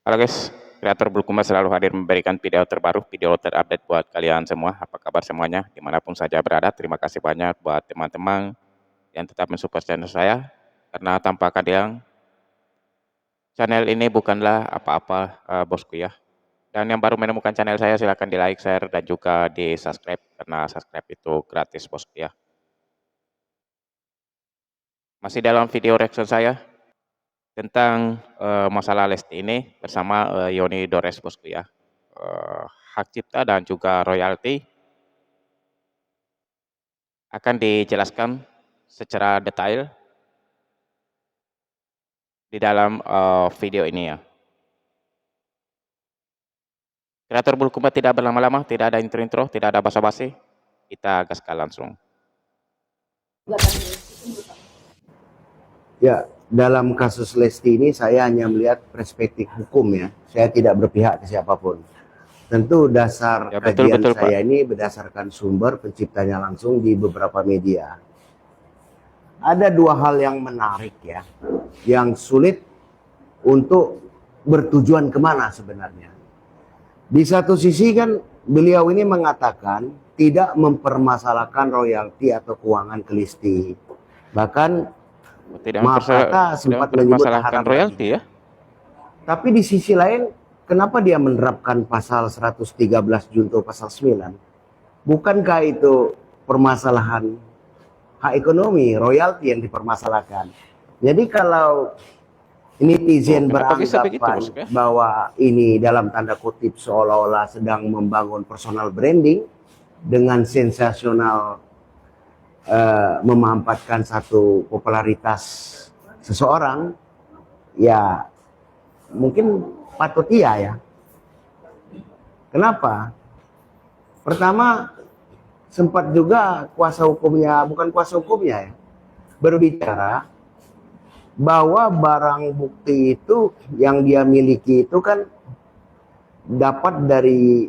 Halo guys, kreator Bulukumba selalu hadir memberikan video terbaru, video terupdate buat kalian semua. Apa kabar semuanya? Dimanapun saja berada, terima kasih banyak buat teman-teman yang tetap mensupport channel saya. Karena tanpa kalian, channel ini bukanlah apa-apa bosku ya. Dan yang baru menemukan channel saya, silahkan di like, share, dan juga di subscribe. Karena subscribe itu gratis bosku ya. Masih dalam video reaction saya tentang masalah Lesti ini bersama Yoni Dores bosku ya. Hak cipta dan juga royalti akan dijelaskan secara detail di dalam video ini ya. Kreator Bulukumba tidak berlama-lama, tidak ada intro-intro, tidak ada basa-basi. Kita gaskan langsung. Ya, dalam kasus Lesti ini saya hanya melihat perspektif hukum ya. Saya tidak berpihak ke siapapun. Tentu dasar Ya, kajian betul, saya Pak. ini berdasarkan sumber penciptanya langsung di beberapa media. Ada dua hal yang menarik ya, yang sulit untuk bertujuan kemana sebenarnya. Di satu sisi kan beliau ini mengatakan tidak mempermasalahkan royalti atau keuangan ke Lesti. Bahkan Tidak Maaf kata sempat menyebut mempermasalahkan haram royalti lagi. ya. Tapi di sisi lain, kenapa dia menerapkan pasal 113 junto pasal 9? Bukankah itu permasalahan hak ekonomi, royalti yang dipermasalahkan? Jadi kalau netizen Kenapa bisa begitu, beranggapan bosku ya? bahwa ini dalam tanda kutip seolah-olah sedang membangun personal branding dengan sensasional memanfaatkan satu popularitas seseorang, ya mungkin patut iya ya. Kenapa? Pertama, sempat juga kuasa hukumnya, bukan kuasa hukumnya ya, berbicara bahwa barang bukti itu yang dia miliki itu kan dapat dari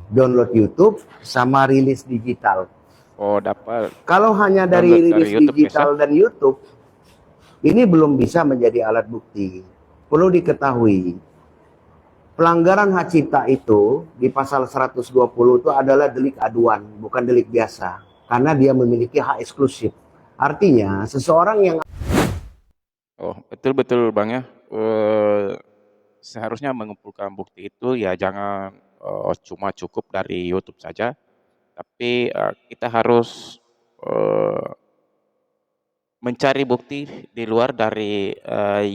download YouTube sama rilis digital. Oh, dapat. Kalau hanya dari rilis YouTube, digital dan YouTube, ini belum bisa menjadi alat bukti. Perlu diketahui, pelanggaran hak cipta itu di pasal 120 itu adalah delik aduan, bukan delik biasa. Karena dia memiliki hak eksklusif. Artinya, seseorang yang... Oh, betul Bang ya. Seharusnya mengumpulkan bukti itu ya jangan cuma cukup dari YouTube saja, tapi kita harus mencari bukti di luar dari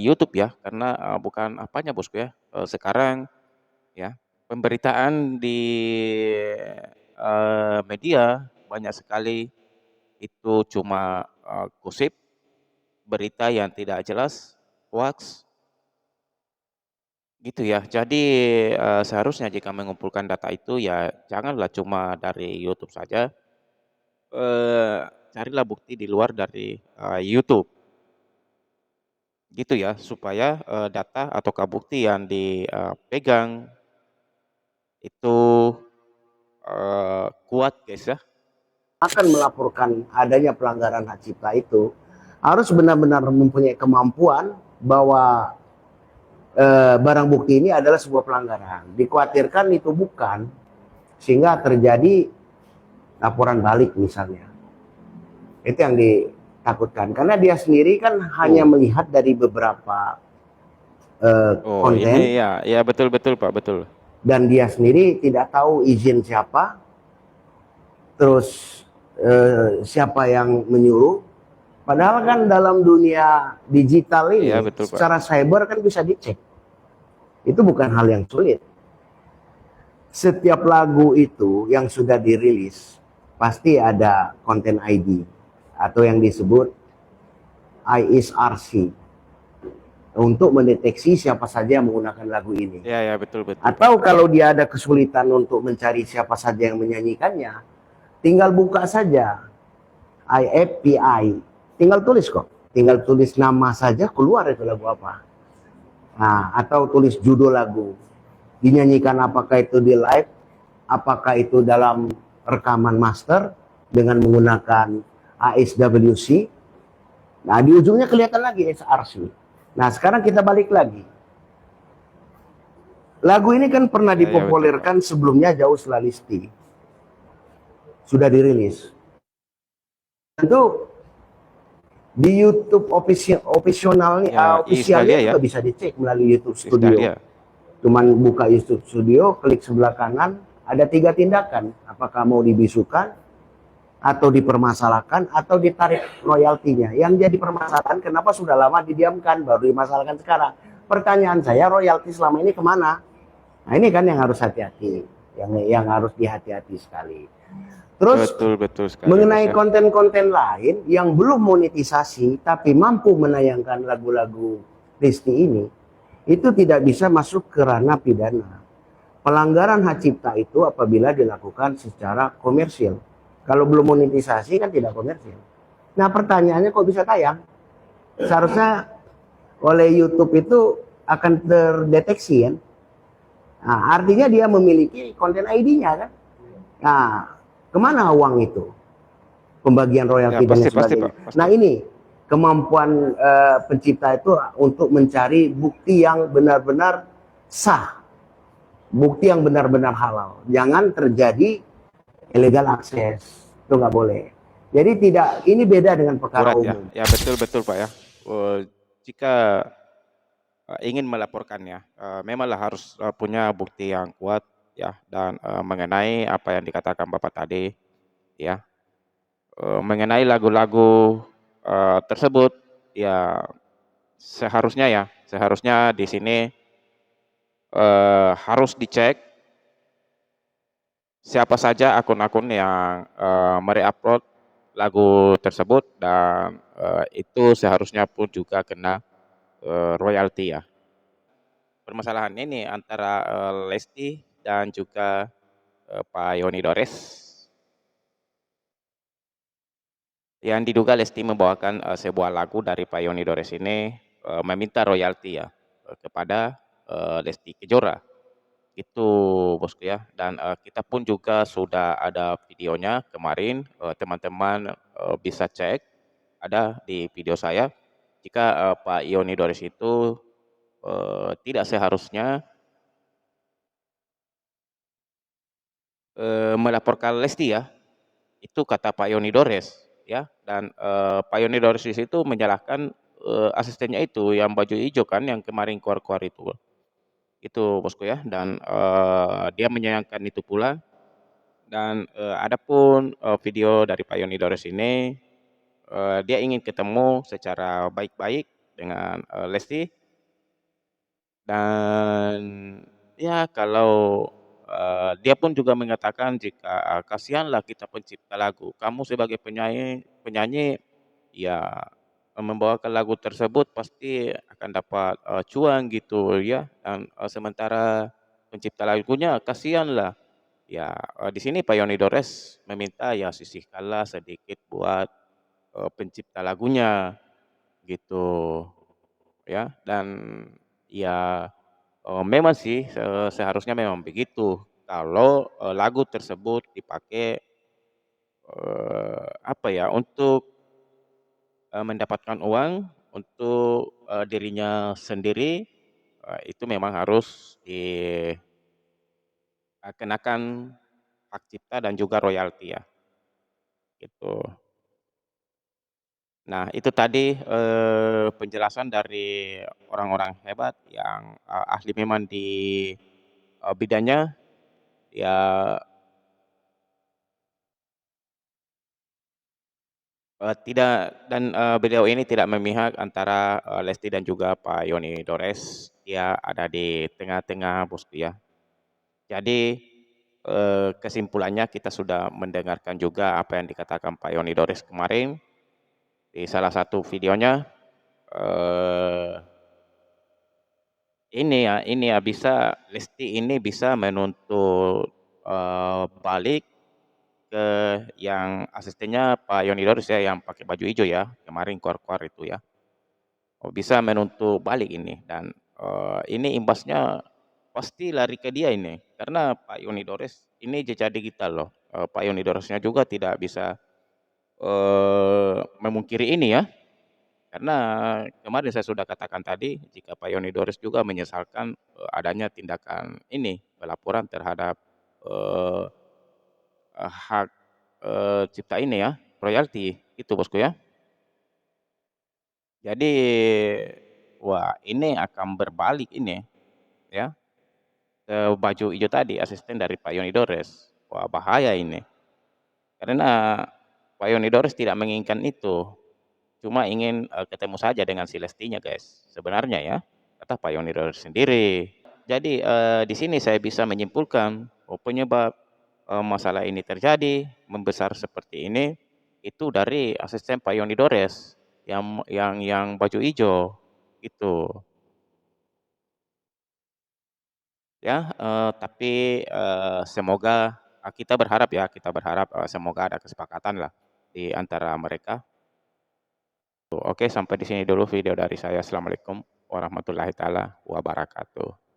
YouTube ya, karena bukan apanya bosku ya. Sekarang ya pemberitaan di media banyak sekali itu cuma gosip, berita yang tidak jelas, hoax gitu ya. Jadi seharusnya jika mengumpulkan data itu ya janganlah cuma dari YouTube saja, carilah bukti di luar dari YouTube. Gitu ya, supaya data ataukah bukti yang dipegang itu kuat guys ya. akan melaporkan adanya pelanggaran hak cipta itu harus benar-benar mempunyai kemampuan bahwa barang bukti ini adalah sebuah pelanggaran. Dikhawatirkan itu bukan, sehingga terjadi laporan balik misalnya. Itu yang ditakutkan. Karena dia sendiri kan hanya melihat dari beberapa Oh konten. ini ya betul Pak, betul. Dan dia sendiri tidak tahu izin siapa, terus siapa yang menyuruh. Padahal kan dalam dunia digital ini, Iya, betul, Pak. secara cyber kan bisa dicek. Itu bukan hal yang sulit. Setiap lagu itu yang sudah dirilis, pasti ada konten ID, atau yang disebut ISRC, untuk mendeteksi siapa saja yang menggunakan lagu ini. Iya, betul. Atau kalau dia ada kesulitan untuk mencari siapa saja yang menyanyikannya, tinggal buka saja IFPI, tinggal tulis kok, tinggal tulis nama saja keluar itu lagu apa. Nah, atau tulis judul lagu, dinyanyikan apakah itu di live, apakah itu dalam rekaman master dengan menggunakan ASWC. Nah, di ujungnya kelihatan lagi SRC. Nah, sekarang kita balik lagi. Lagu ini kan pernah Ya, ya betul Pak. dipopulerkan sebelumnya jauh setelah Listi sudah dirilis. Tentu di YouTube Ya, Iis officialnya Dahlia ya, juga bisa dicek melalui YouTube Iis Studio. Dahlia. Cuman buka YouTube Studio, klik sebelah kanan, ada 3 tindakan. Apakah mau dibisukan, atau dipermasalahkan, atau ditarik royaltinya. Yang jadi permasalahan, kenapa sudah lama didiamkan, baru dimasalahkan sekarang. Pertanyaan saya, royalti selama ini kemana? Nah ini kan yang harus hati-hati, yang harus dihati-hati sekali. Terus Betul betul sekali Bos mengenai ya. konten-konten lain yang belum monetisasi tapi mampu menayangkan lagu-lagu Risti ini, itu tidak bisa masuk ke ranah pidana. Pelanggaran hak cipta itu apabila dilakukan secara komersil. Kalau belum monetisasi kan tidak komersil. Nah pertanyaannya kok bisa tayang? Seharusnya oleh YouTube itu akan terdeteksi kan? Nah, artinya dia memiliki konten ID-nya kan? Nah, kemana uang itu? Pembagian Ya royalti dan pasti lain pasti sebagainya. Pak, Nah pasti. ini kemampuan pencipta itu untuk mencari bukti yang benar-benar sah, bukti yang benar-benar halal. Jangan terjadi illegal akses, itu nggak boleh. Jadi tidak, ini beda dengan perkara Akurat ya. umum. Ya betul betul Pak ya. Jika ingin melaporkannya, memanglah harus punya bukti yang kuat ya, dan mengenai apa yang dikatakan Bapak tadi ya, mengenai lagu-lagu tersebut ya, seharusnya di sini harus dicek siapa saja akun-akun yang mereupload lagu tersebut, dan itu seharusnya pun juga kena royalti ya. Permasalahan ini antara Lesti dan juga Pak Yoni Dores, yang diduga Lesti membawakan sebuah lagu dari Pak Yoni Dores ini meminta royalti ya kepada Lesti Kejora. Itu Bosku ya, dan kita pun juga sudah ada videonya kemarin, teman-teman bisa cek, ada di video saya. Jika Pak Yoni Dores itu tidak seharusnya melaporkan Lesti ya, itu kata Pak Yoni Dores ya, dan Pak Yoni Dores di situ menyalahkan asistennya itu yang baju hijau kan, yang kemarin keluar-keluar itu Bosku ya, dan dia menyayangkan itu pula. Dan adapun video dari Pak Yoni Dores ini, dia ingin ketemu secara baik-baik dengan Lesti, dan ya kalau dia pun juga mengatakan jika kasihanlah kita pencipta lagu, kamu sebagai penyanyi penyanyi ya membawakan lagu tersebut pasti akan dapat cuan gitu ya, dan sementara pencipta lagunya kasihanlah. Ya, di sini Pak Yoni Dores meminta ya sisihkanlah sedikit buat pencipta lagunya gitu ya, dan ya memang sih seharusnya memang begitu kalau lagu tersebut dipakai apa ya, untuk mendapatkan uang untuk dirinya sendiri, itu memang harus dikenakan hak cipta dan juga royalti ya, gitu. Nah, itu tadi penjelasan dari orang-orang hebat yang ahli memang di bidangnya, ya tidak, dan beliau ini tidak memihak antara Lesti dan juga Pak Yoni Dores, dia ada di tengah-tengah Bosku ya. Jadi kesimpulannya kita sudah mendengarkan juga apa yang dikatakan Pak Yoni Dores kemarin di salah satu videonya. eee ini ya bisa Lesti ini bisa menuntut balik ke yang asistennya Pak Yoni Dorus ya, yang pakai baju hijau ya, kemarin keluar-keluar itu ya. Oh, bisa menuntut balik ini, dan ini imbasnya pasti lari ke dia ini, karena Pak Yoni Dores ini jejak digital loh. Pak Yoni Doresnya juga tidak bisa memungkiri ini ya. Karena kemarin saya sudah katakan tadi, jika Pak Yoni Dores juga menyesalkan, adanya tindakan ini, pelaporan terhadap, eee hak, cipta ini ya, royalti, itu Bosku ya. Jadi, wah ini akan berbalik ini ya, ke baju ijo tadi, asisten dari Pak Yoni Dores. Wah bahaya ini, karena Pak Yoni Dores tidak menginginkan itu, cuma ingin, ketemu saja dengan si Lestinya guys, sebenarnya ya, kata Pak Yoni Dores sendiri. Jadi, di sini saya bisa menyimpulkan, penyebab, masalah ini terjadi, membesar seperti ini, itu dari asisten Pak Yoni Dores, yang baju ijo, itu. Ya, tapi, semoga, kita berharap, semoga ada kesepakatan lah di antara mereka. Oke, sampai di sini dulu video dari saya. Assalamualaikum warahmatullahi taala wabarakatuh.